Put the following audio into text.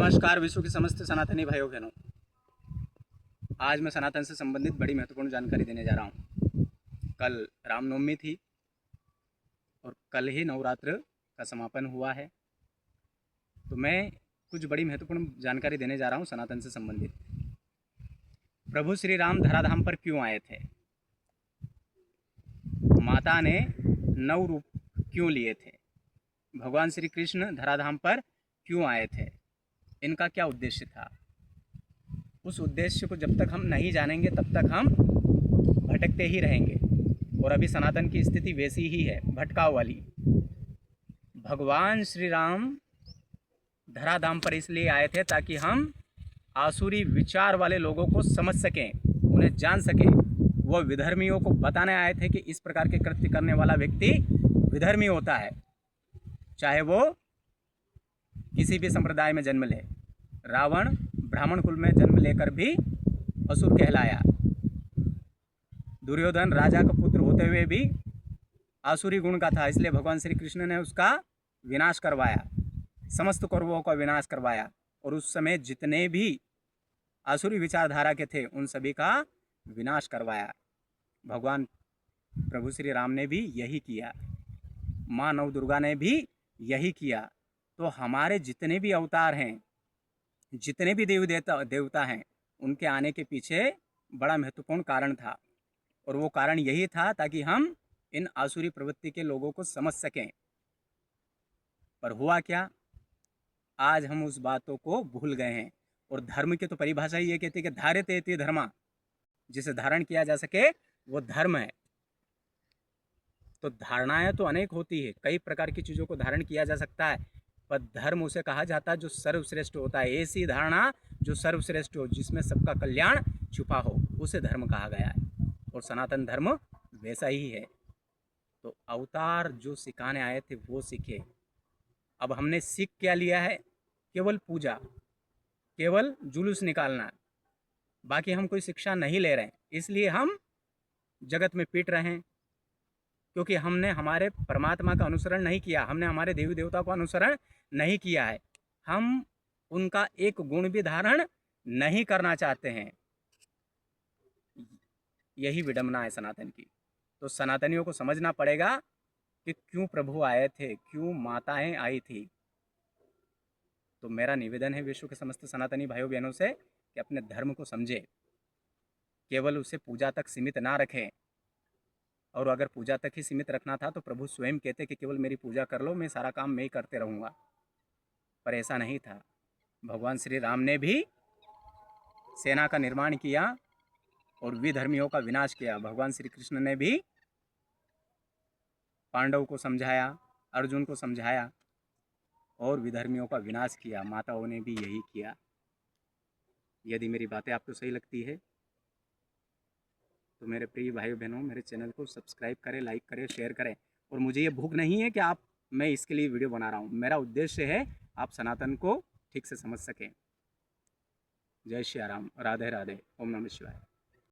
नमस्कार विश्व के समस्त सनातनी भाइयों बहनों। आज मैं सनातन से संबंधित बड़ी महत्वपूर्ण जानकारी देने जा रहा हूँ। कल रामनवमी थी और कल ही नवरात्र का समापन हुआ है, तो मैं कुछ बड़ी महत्वपूर्ण जानकारी देने जा रहा हूँ सनातन से संबंधित। प्रभु श्री राम धराधाम पर क्यों आए थे? माता ने 9 रूप क्यों लिए थे? भगवान श्री कृष्ण धराधाम पर क्यों आए थे? इनका क्या उद्देश्य था? उस उद्देश्य को जब तक हम नहीं जानेंगे तब तक हम भटकते ही रहेंगे। और अभी सनातन की स्थिति वैसी ही है, भटकाव वाली। भगवान श्री राम धराधाम पर इसलिए आए थे ताकि हम आसुरी विचार वाले लोगों को समझ सकें, उन्हें जान सकें। वो विधर्मियों को बताने आए थे कि इस प्रकार के कृत्य करने वाला व्यक्ति विधर्मी होता है, चाहे वो किसी भी संप्रदाय में जन्म ले। रावण ब्राह्मण कुल में जन्म लेकर भी असुर कहलाया। दुर्योधन राजा का पुत्र होते हुए भी आसुरी गुण का था, इसलिए भगवान श्री कृष्ण ने उसका विनाश करवाया, समस्त कौरवों का विनाश करवाया। और उस समय जितने भी आसुरी विचारधारा के थे उन सभी का विनाश करवाया। भगवान प्रभु श्री राम ने भी यही किया, माँ नव दुर्गा ने भी यही किया। तो हमारे जितने भी अवतार हैं, जितने भी देवता हैं, उनके आने के पीछे बड़ा महत्वपूर्ण कारण था। और वो कारण यही था ताकि हम इन आसुरी प्रवृत्ति के लोगों को समझ सकें। पर हुआ क्या? आज हम उस बातों को भूल गए हैं। और धर्म की तो परिभाषा ही ये कहती है कि धार्यते इति धर्मा, जिसे धारण किया जा सके वो धर्म है। तो धारणाएं तो अनेक होती है, कई प्रकार की चीज़ों को धारण किया जा सकता है, पर धर्म उसे कहा जाता है जो सर्वश्रेष्ठ होता है। ऐसी धारणा जो सर्वश्रेष्ठ हो, जिसमें सबका कल्याण छुपा हो, उसे धर्म कहा गया है। और सनातन धर्म वैसा ही है। तो अवतार जो सिखाने आए थे वो सीखे। अब हमने सीख क्या लिया है? केवल पूजा, केवल जुलूस निकालना, बाकी हम कोई शिक्षा नहीं ले रहे हैं। इसलिए हम जगत में पीट रहे हैं, क्योंकि हमने हमारे परमात्मा का अनुसरण नहीं किया, हमने हमारे देवी देवता का अनुसरण नहीं किया है। हम उनका एक गुण भी धारण नहीं करना चाहते हैं। यही विडंबना है सनातन की। तो सनातनियों को समझना पड़ेगा कि क्यों प्रभु आए थे, क्यों माताएं आई थी। तो मेरा निवेदन है विश्व के समस्त सनातनी भाइयों बहनों से कि अपने धर्म को समझे, केवल उसे पूजा तक सीमित ना रखें। और अगर पूजा तक ही सीमित रखना था तो प्रभु स्वयं कहते कि केवल मेरी पूजा कर लो, मैं सारा काम मैं ही करते रहूँगा। पर ऐसा नहीं था। भगवान श्री राम ने भी सेना का निर्माण किया और विधर्मियों का विनाश किया। भगवान श्री कृष्ण ने भी पांडव को समझाया, अर्जुन को समझाया और विधर्मियों का विनाश किया। माताओं ने भी यही किया। यदि मेरी बातें आपको सही लगती है तो मेरे प्रिय भाइयों बहनों, मेरे चैनल को सब्सक्राइब करें, लाइक करें, शेयर करें। और मुझे ये भूख नहीं है कि मैं इसके लिए वीडियो बना रहा हूँ। मेरा उद्देश्य है आप सनातन को ठीक से समझ सकें। जय श्री राम, राधे राधे, ओम नमः शिवाय।